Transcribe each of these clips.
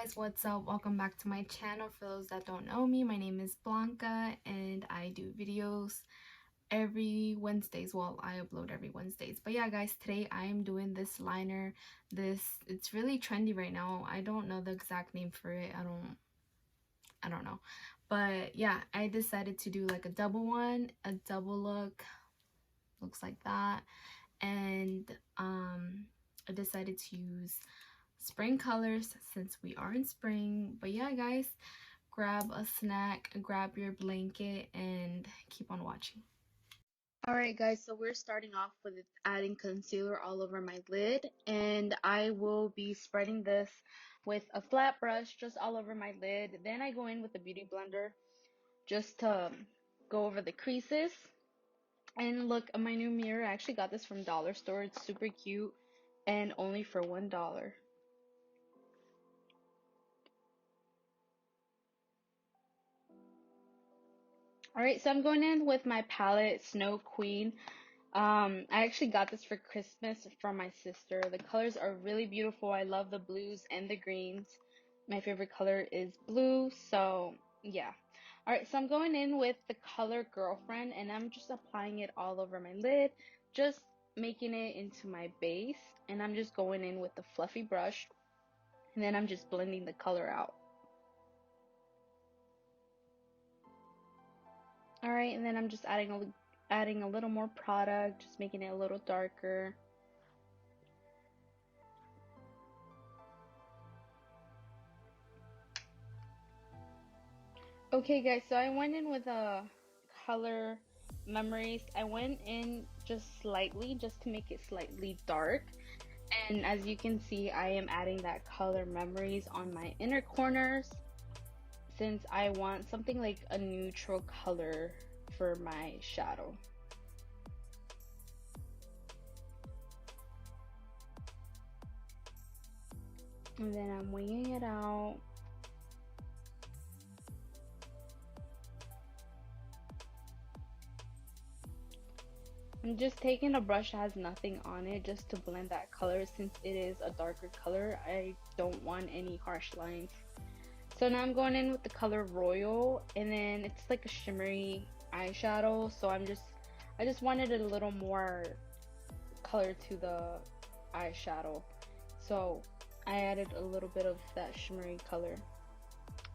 guys, what's up? Welcome back to my channel. For those that don't know me, my name is Blanca and I do videos every Wednesdays. Well, I upload every Wednesdays. But yeah, guys, today I am doing this liner. It's really trendy right now. I don't know the exact name for it. I don't know. But yeah, I decided to do like a double one, a double look. Looks like that. And I decided to use spring colors since we are in spring. But yeah, guys, grab a snack, grab your blanket, and keep on watching. Alright guys, so we're starting off with adding concealer all over my lid, and I will be spreading this with a flat brush just all over my lid. Then I go in with a beauty blender just to go over the creases. And look at my new mirror. I actually got this from Dollar Store. It's super cute and only for $1. Alright, so I'm going in with my palette Snow Queen. I actually got this for Christmas from my sister. The colors are really beautiful. I love the blues and the greens. My favorite color is blue, so yeah. Alright, so I'm going in with the color Girlfriend, and I'm just applying it all over my lid, just making it into my base, and I'm just going in with the fluffy brush, and then I'm just blending the color out. Alright, and then I'm just adding a little more product, just making it a little darker. Okay guys, so I went in with a color Memories. I went in just slightly, just to make it slightly dark. And as you can see, I am adding that color Memories on my inner corners, since I want something like a neutral color for my shadow. And then I'm winging it out. I'm just taking a brush that has nothing on it just to blend that color, since it is a darker color. I don't want any harsh lines. So now I'm going in with the color Royal, and then it's like a shimmery eyeshadow, so I just wanted a little more color to the eyeshadow, so I added a little bit of that shimmery color.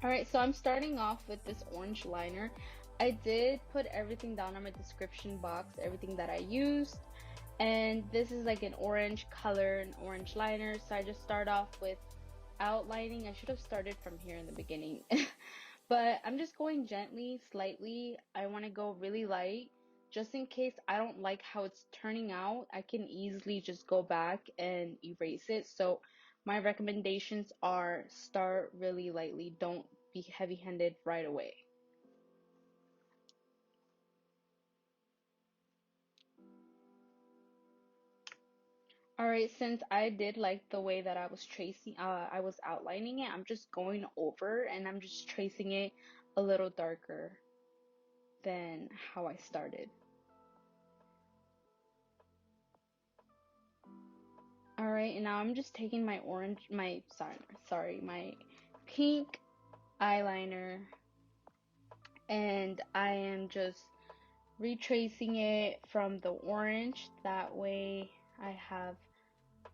Alright, so I'm starting off with this orange liner. I did put everything down on my description box, everything that I used, and this is like an orange color, an orange liner. So I just start off with outlining. I should have started from here in the beginning, but I'm just going gently, slightly. I want to go really light, just in case I don't like how it's turning out. I can easily just go back and erase it. So my recommendations are start really lightly, don't be heavy-handed right away. Alright, since I did like the way that I was I was outlining it, I'm just going over and I'm just tracing it a little darker than how I started. Alright, and now I'm just taking my my pink eyeliner, and I am just retracing it from the orange. That way I have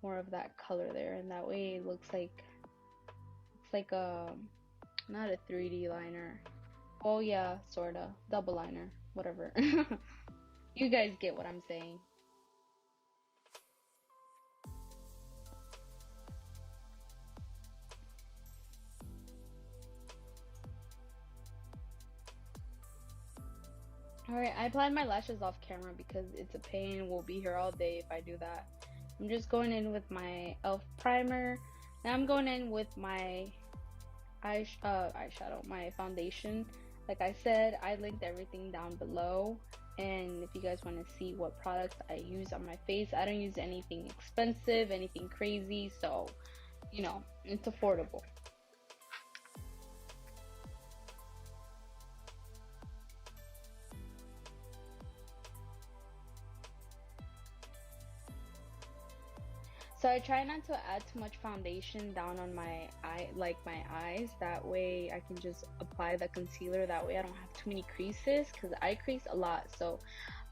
more of that color there, and that way it looks like a, not a 3D liner. Oh yeah, sorta. Double liner, whatever. You guys get what I'm saying. Alright, I applied my lashes off camera because it's a pain. We'll be here all day if I do that. I'm just going in with my e.l.f. primer. Now I'm going in with my eyeshadow, my foundation. Like I said, I linked everything down below. And if you guys want to see what products I use on my face, I don't use anything expensive, anything crazy. So, you know, it's affordable. So I try not to add too much foundation down on my eye, like my eyes. That way I can just apply the concealer. That way I don't have too many creases because I crease a lot. So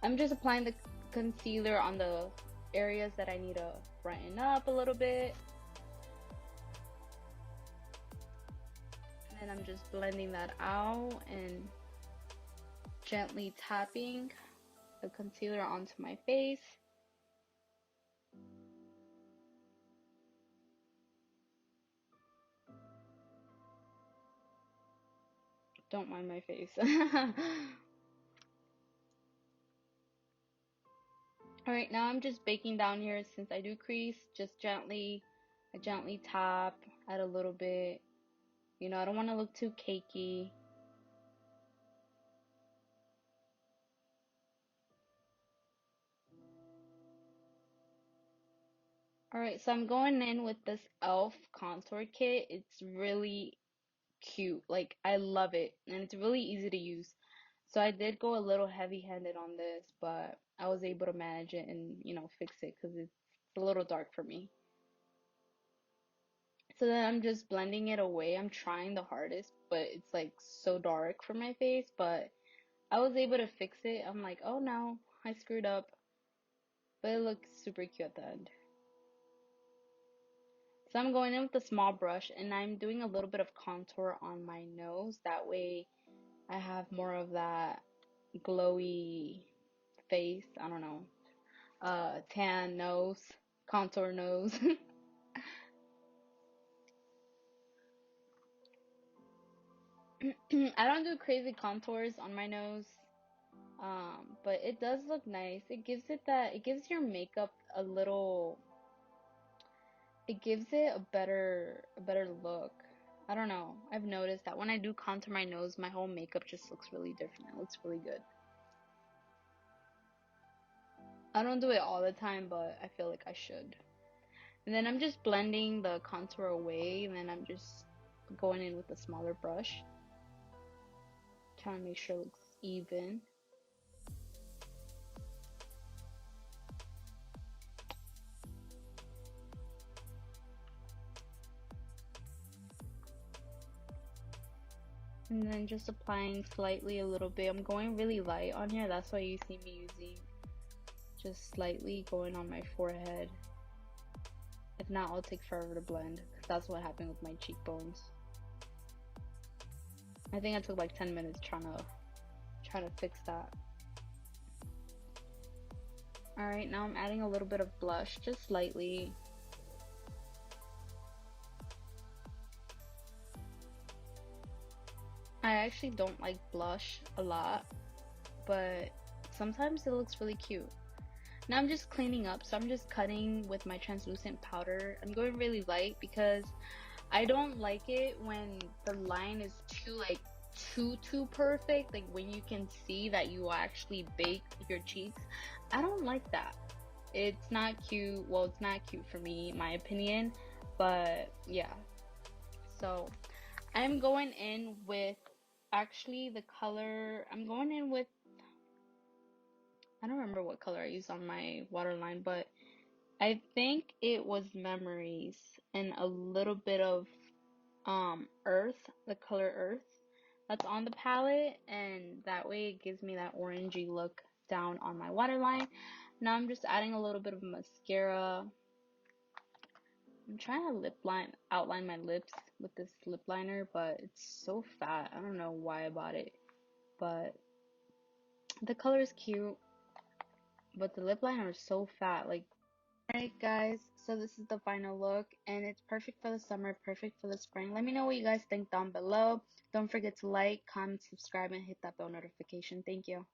I'm just applying the concealer on the areas that I need to brighten up a little bit. And I'm just blending that out and gently tapping the concealer onto my face. Don't mind my face. Alright, now I'm just baking down here since I do crease. Just gently, I gently tap, add a little bit. You know, I don't want to look too cakey. Alright, so I'm going in with this e.l.f. contour kit. It's really cute. Like, I love it. And it's really easy to use. So I did go a little heavy-handed on this, but I was able to manage it and, you know, fix it because it's a little dark for me. So then I'm just blending it away. I'm trying the hardest, but it's like so dark for my face, but I was able to fix it. I'm like, oh no, I screwed up. But it looks super cute at the end. So I'm going in with a small brush and I'm doing a little bit of contour on my nose. That way I have more of that glowy face. I don't know. Tan nose, contour nose. I don't do crazy contours on my nose. But it does look nice. It gives your makeup a little, it gives it a better look. I don't know. I've noticed that when I do contour my nose, my whole makeup just looks really different. It looks really good. I don't do it all the time, but I feel like I should. And then I'm just blending the contour away, and then I'm just going in with a smaller brush, trying to make sure it looks even. And then just applying slightly a little bit. I'm going really light on here. That's why you see me using just slightly going on my forehead. If not, I'll take forever to blend because that's what happened with my cheekbones. I think I took like 10 minutes trying to fix that. Alright, now I'm adding a little bit of blush, just slightly. I actually don't like blush a lot, but sometimes it looks really cute. Now I'm just cleaning up, so I'm just cutting with my translucent powder. I'm going really light because I don't like it when the line is too perfect, like when you can see that you actually baked your cheeks. I don't like that. It's not cute. Well, it's not cute for me, my opinion, but yeah. So I'm going in with actually the color, I'm going in with, I don't remember what color I used on my waterline, but I think it was Memories and a little bit of Earth, the color Earth that's on the palette, and that way it gives me that orangey look down on my waterline. Now I'm just adding a little bit of mascara. I'm trying to outline my lips with this lip liner, but it's so fat. I don't know why I bought it, but the color is cute, but the lip liner is so fat. Like, alright guys, so this is the final look, and it's perfect for the summer, perfect for the spring. Let me know what you guys think down below. Don't forget to like, comment, subscribe, and hit that bell notification. Thank you.